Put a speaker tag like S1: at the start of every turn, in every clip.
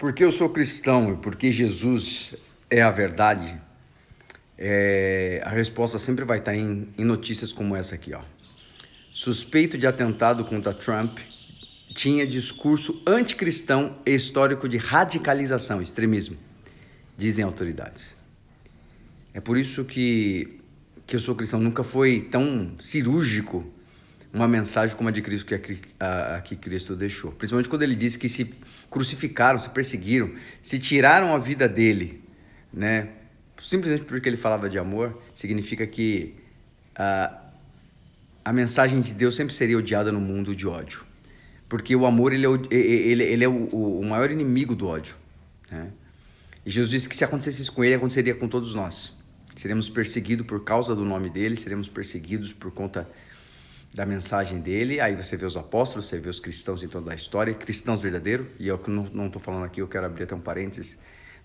S1: Porque eu sou cristão e porque Jesus é a verdade, a resposta sempre vai estar em notícias como essa aqui, ó. Suspeito de atentado contra Trump, tinha discurso anticristão e histórico de radicalização, extremismo, dizem autoridades. É por isso que eu sou cristão. Nunca foi tão cirúrgico uma mensagem como a de Cristo que Cristo deixou. Principalmente quando ele disse que se crucificaram, se perseguiram, se tiraram a vida dele, né? Simplesmente porque ele falava de amor, significa que a mensagem de Deus sempre seria odiada no mundo de ódio. Porque o amor ele é o maior inimigo do ódio, né? E Jesus disse que se acontecesse isso com ele, aconteceria com todos nós. Seremos perseguidos por causa do nome dele, seremos perseguidos por conta da mensagem dele. Aí você vê os apóstolos, você vê os cristãos em toda a história, cristãos verdadeiros. E eu não estou falando aqui, eu quero abrir até um parênteses,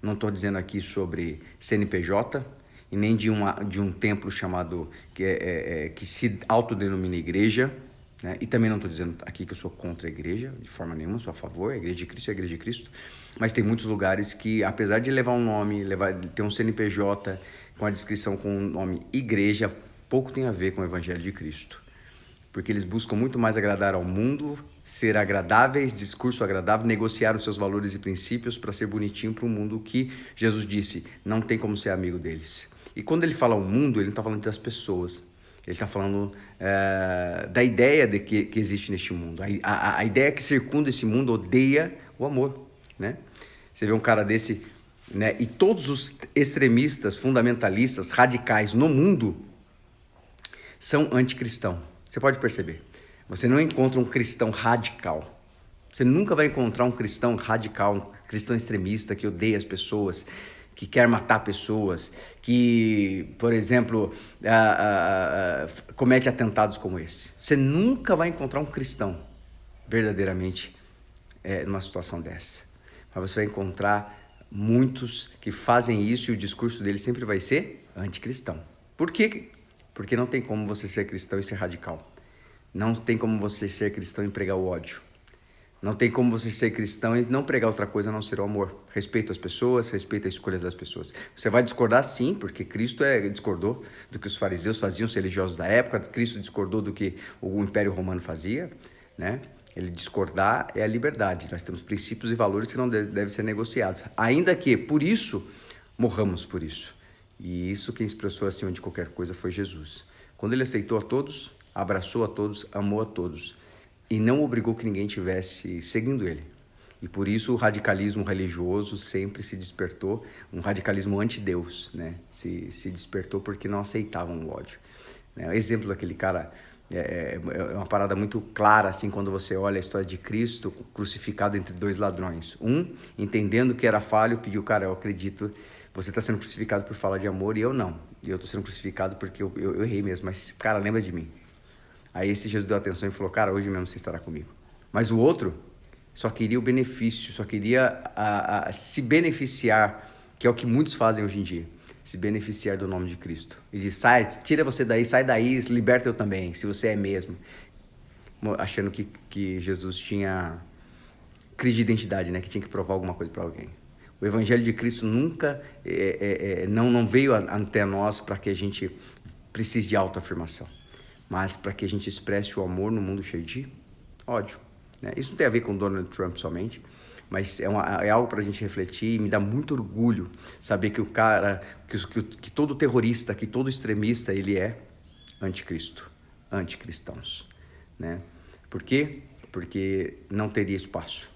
S1: não estou dizendo aqui sobre CNPJ e nem de um templo chamado que se autodenomina igreja, né? E também não estou dizendo aqui que eu sou contra a igreja, de forma nenhuma, sou a favor. A igreja de Cristo é a igreja de Cristo. Mas tem muitos lugares que, apesar de levar um nome, ter um CNPJ com a descrição com o nome igreja, pouco tem a ver com o evangelho de Cristo. Porque eles buscam muito mais agradar ao mundo, ser agradáveis, discurso agradável, negociar os seus valores e princípios para ser bonitinho para o mundo, que Jesus disse, não tem como ser amigo deles. E quando ele fala o mundo, ele não está falando das pessoas. Ele está falando da ideia de que existe neste mundo. A ideia que circunda esse mundo odeia o amor, né? Você vê um cara desse, né? E todos os extremistas, fundamentalistas, radicais no mundo são anticristãos. Você pode perceber. Você não encontra um cristão radical. Você nunca vai encontrar um cristão radical, um cristão extremista que odeia as pessoas, que quer matar pessoas, que, por exemplo, comete atentados como esse. Você nunca vai encontrar um cristão verdadeiramente numa situação dessa. Mas você vai encontrar muitos que fazem isso e o discurso deles sempre vai ser anticristão. Por quê? Porque não tem como você ser cristão e ser radical. Não tem como você ser cristão e pregar o ódio. Não tem como você ser cristão e não pregar outra coisa a não ser o amor. Respeito às pessoas, respeito às escolhas das pessoas. Você vai discordar sim, porque Cristo discordou do que os fariseus faziam, os religiosos da época. Cristo discordou do que o Império Romano fazia, né? Ele discordar é a liberdade. Nós temos princípios e valores que não devem ser negociados. Ainda que, por isso, morramos por isso. E isso quem expressou acima de qualquer coisa foi Jesus. Quando ele aceitou a todos, abraçou a todos, amou a todos. E não obrigou que ninguém estivesse seguindo ele. E por isso o radicalismo religioso sempre se despertou, um radicalismo anti-Deus, né? Se despertou porque não aceitavam o ódio. O exemplo daquele cara é uma parada muito clara, assim, quando você olha a história de Cristo crucificado entre dois ladrões. Um, entendendo que era falho, pediu, cara, eu acredito, você está sendo crucificado por falar de amor e eu não. E eu estou sendo crucificado porque eu errei mesmo, mas, cara, lembra de mim. Aí esse Jesus deu atenção e falou, cara, hoje mesmo você estará comigo. Mas o outro só queria o benefício, só queria se beneficiar, que é o que muitos fazem hoje em dia, se beneficiar do nome de Cristo. E diz, tira você daí, sai daí, liberta eu também, se você é mesmo. Achando que Jesus tinha crise de identidade, né? Que tinha que provar alguma coisa para alguém. O evangelho de Cristo nunca, não veio até nós para que a gente precise de autoafirmação, mas para que a gente expresse o amor no mundo cheio de ódio, né? Isso não tem a ver com Donald Trump somente, mas é algo para a gente refletir e me dá muito orgulho saber que o cara, que todo terrorista, que todo extremista, ele é anticristo, anticristãos, né? Por quê? Porque não teria espaço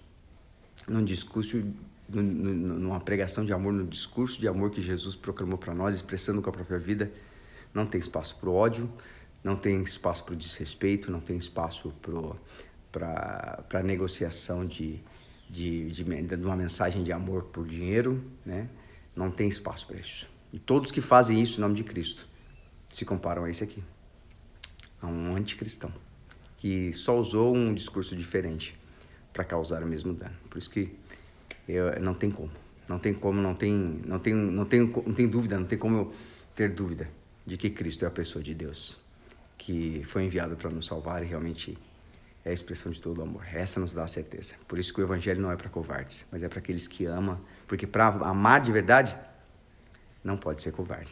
S1: num discurso, numa pregação de amor, no discurso de amor que Jesus proclamou para nós, expressando com a própria vida. Não tem espaço para o ódio, não tem espaço para o desrespeito, não tem espaço para negociação de uma mensagem de amor por dinheiro, né? Não tem espaço para isso. E todos que fazem isso em nome de Cristo se comparam a esse aqui, a um anticristão, que só usou um discurso diferente para causar o mesmo dano. Por isso que não tem como, não tem dúvida, não tem como eu ter dúvida de que Cristo é a pessoa de Deus, que foi enviado para nos salvar e realmente é a expressão de todo o amor. Essa nos dá a certeza. Por isso que o evangelho não é para covardes, mas é para aqueles que amam, porque para amar de verdade, não pode ser covarde.